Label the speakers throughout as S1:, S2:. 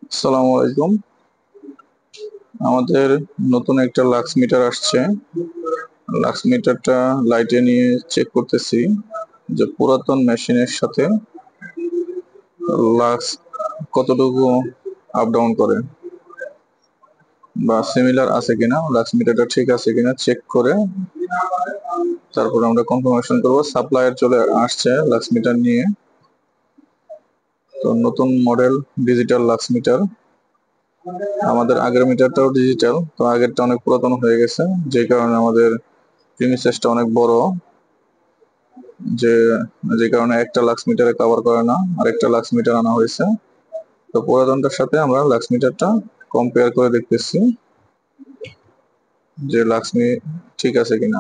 S1: আসসালামু আলাইকুম। আমাদের নতুন একটা লাক্স মিটার আসছে। লাক্স মিটারটা লাইটে নিয়ে চেক করতেছি যে পুরাতন মেশিনের সাথে লাক্স কতটুকু আপ ডাউন করে বা সিমিলার আছে কিনা, লাক্স মিটারটা ঠিক আছে কিনা চেক করে তারপর আমরা কনফার্মেশন করব। সাপ্লায়ার চলে আসছে লাক্স মিটার নিয়ে। তো নতুন মডেল ডিজিটাল লাক্স মিটার। আমাদের আগের মিটারটাও ডিজিটাল, তো আগেরটা অনেক পুরাতন হয়ে গেছে, যে কারণে আমাদের প্রিমিসেসটা অনেক বড়, যে যে কারণে একটা লাক্স মিটারে কভার করে না, আরেকটা লাক্স মিটার আনা হয়েছে। তো পুরাতনটার সাথে আমরা লাক্স মিটারটা কম্পেয়ার করে দেখতেছি যে লাক্সমি ঠিক আছে কিনা।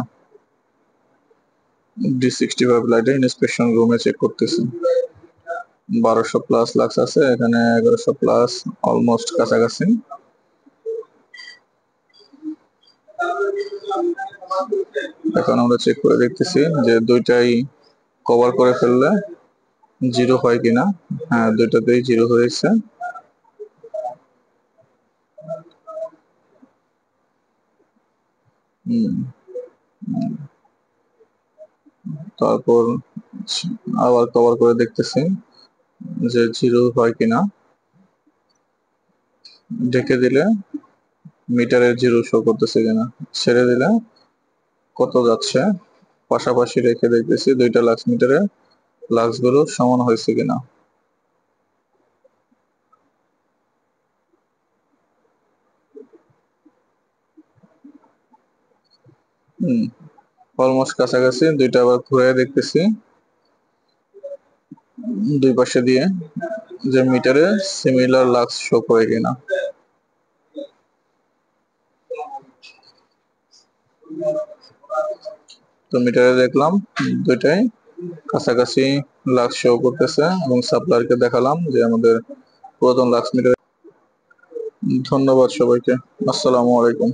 S1: D65 লাইটে ইন্সপেকশন রুমে চেক করতেছি। 1200 প্লাস লাক্স আছে এখানে, 1100 প্লাস অলমোস্ট কাছাকাছি। এখন আমরা চেক করে দেখতেছি যে দুইটাই কভার করে ফেললে জিরো হয় কিনা। হ্যাঁ, দুইটাতেই জিরো হয়েছে। তারপর আবার কভার করে দেখতেছি যে জিরো হয় কিনা। ঢেকে দিলে মিটারে জিরো শো করতেছে কিনা, ছেড়ে দিলে কত যাচ্ছে। পাশাপাশি রেখে দেখতেছি দুইটা লাক্স মিটারে লাক্স গুলো সমান হয়েছে কিনা। অলমোস্ট কাছাকাছি। দুইটা আবার ঘুরে দেখতেছি দুই পাশে দিয়ে যে মিটারে সিমিলার লাক্স শো করে কিনা। তো মিটারে দেখলাম দুইটাই কাছাকাছি লাক্স শো করতেছে, এবং সাপ্লায়ারকে দেখালাম যে আমাদের পুরাতন লাক্স মিটার। ধন্যবাদ সবাইকে। আসসালামু আলাইকুম।